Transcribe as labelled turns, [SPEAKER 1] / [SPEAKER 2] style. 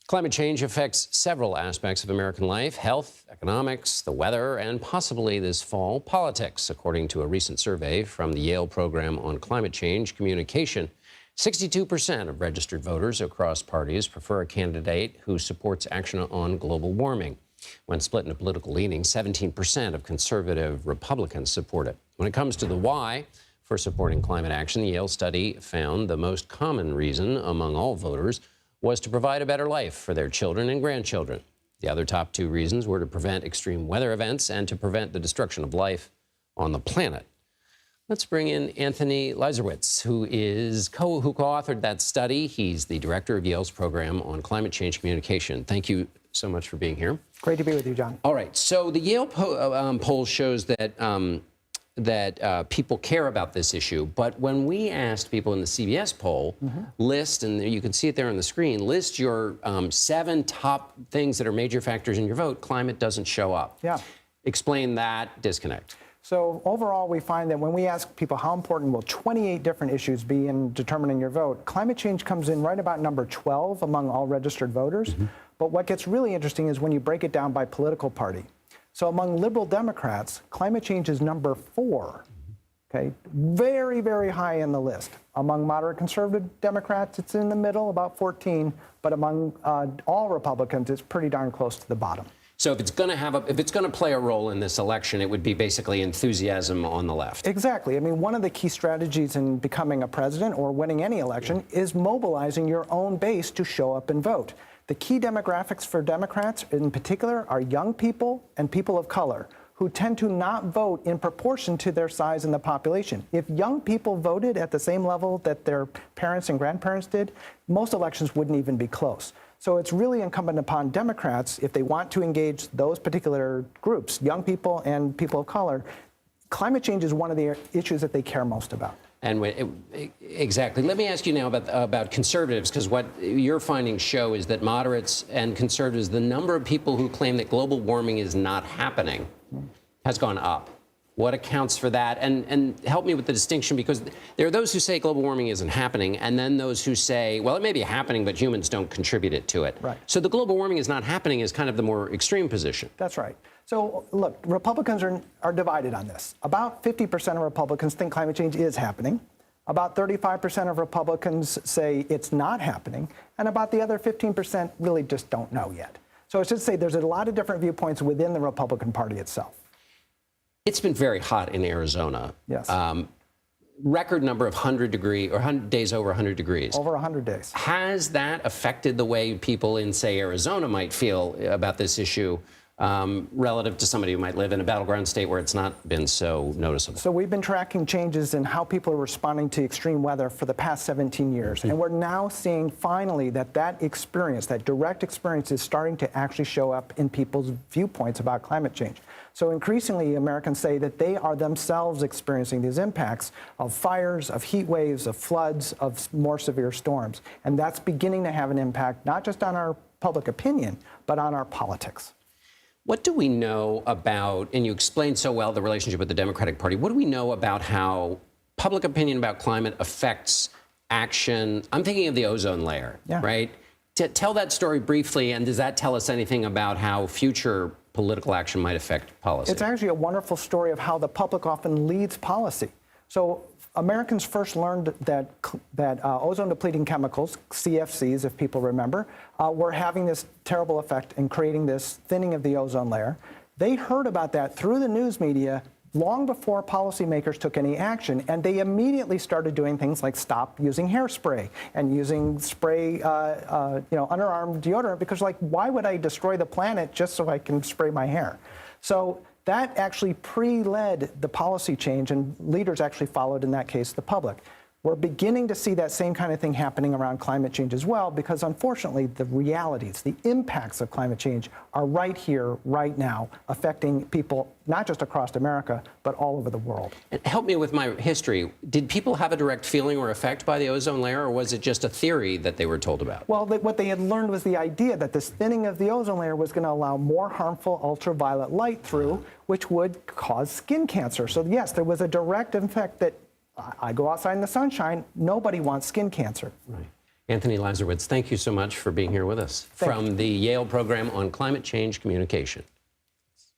[SPEAKER 1] Climate change affects several aspects of American life: health, economics, the weather, and possibly this fall, politics. According to a recent survey from the Yale Program on Climate Change Communication, 62% of registered voters across parties prefer a candidate who supports action on global warming. When split into political leanings, 17% of conservative Republicans support it. When it comes to the why for supporting climate action, the Yale study found the most common reason among all voters was to provide a better life for their children and grandchildren. The other top two reasons were to prevent extreme weather events and to prevent the destruction of life on the planet. Let's bring in Anthony Leiserowitz, who co-authored that study. He's the director of Yale's program on climate change communication. Thank you so much for being here.
[SPEAKER 2] Great to be with you, John.
[SPEAKER 1] All right. So the Yale poll shows that people care about this issue. But when we asked people in the CBS poll, list, and you can see it there on the screen, list your 7 top things that are major factors in your vote, climate doesn't show up.
[SPEAKER 2] Yeah.
[SPEAKER 1] Explain that disconnect.
[SPEAKER 2] So overall, we find that when we ask people how important will 28 different issues be in determining your vote, climate change comes in right about number 12 among all registered voters. But what gets really interesting is when you break it down by political party. So among liberal Democrats, climate change is number 4. Okay, very, very high in the list. Among moderate conservative Democrats, it's in the middle, about 14. But among all Republicans, it's pretty darn close to the bottom.
[SPEAKER 1] So if it's going to play a role in this election, it would be basically enthusiasm on the left.
[SPEAKER 2] Exactly. I mean, one of the key strategies in becoming a president or winning any election is mobilizing your own base to show up and vote. The key demographics for Democrats in particular are young people and people of color, who tend to not vote in proportion to their size in the population. If young people voted at the same level that their parents and grandparents did, most elections wouldn't even be close. So it's really incumbent upon Democrats, if they want to engage those particular groups, young people and people of color, climate change is one of the issues that they care most about.
[SPEAKER 1] And exactly. Let me ask you now about conservatives, because what your findings show is that moderates and conservatives, the number of people who claim that global warming is not happening has gone up. What accounts for that? And help me with the distinction, because there are those who say global warming isn't happening, and then those who say, well, it may be happening, but humans don't contribute it to it.
[SPEAKER 2] Right.
[SPEAKER 1] So the global warming is not happening is kind of the more extreme position.
[SPEAKER 2] That's right. So look, Republicans are divided on this. About 50% of Republicans think climate change is happening. About 35% of Republicans say it's not happening. And about the other 15% really just don't know yet. So I should say there's a lot of different viewpoints within the Republican Party itself.
[SPEAKER 1] It's been very hot in Arizona.
[SPEAKER 2] Yes.
[SPEAKER 1] Record number of 100 days over 100 degrees.
[SPEAKER 2] Over 100 days.
[SPEAKER 1] Has that affected the way people in, say, Arizona might feel about this issue relative to somebody who might live in a battleground state where it's not been so noticeable? So
[SPEAKER 2] we've been tracking changes in how people are responding to extreme weather for the past 17 years. And we're now seeing finally that experience, that direct experience, is starting to actually show up in people's viewpoints about climate change. So increasingly, Americans say that they are themselves experiencing these impacts of fires, of heat waves, of floods, of more severe storms. And that's beginning to have an impact, not just on our public opinion, but on our politics.
[SPEAKER 1] What do we know about, and you explained so well the relationship with the Democratic Party, what do we know about how public opinion about climate affects action? I'm thinking of the ozone layer, right? Tell that story briefly, and does that tell us anything about how future political action might affect policy?
[SPEAKER 2] It's actually a wonderful story of how the public often leads policy. So Americans first learned that ozone-depleting chemicals, CFCs, if people remember, were having this terrible effect in creating this thinning of the ozone layer. They heard about that through the news media long before policymakers took any action, and they immediately started doing things like stop using hairspray and using spray, underarm deodorant, because, like, why would I destroy the planet just so I can spray my hair? So that actually pre-led the policy change, and leaders actually followed, in that case, the public. We're beginning to see that same kind of thing happening around climate change as well, because unfortunately the realities, the impacts of climate change are right here, right now, affecting people not just across America, but all over the world.
[SPEAKER 1] And help me with my history. Did people have a direct feeling or effect by the ozone layer, or was it just a theory that they were told about?
[SPEAKER 2] Well, what they had learned was the idea that this thinning of the ozone layer was going to allow more harmful ultraviolet light through, which would cause skin cancer. So yes, there was a direct effect that I go outside in the sunshine, nobody wants skin cancer.
[SPEAKER 1] Right. Anthony Leiserowitz, thank you so much for being here with us from the Yale Program on Climate Change Communication.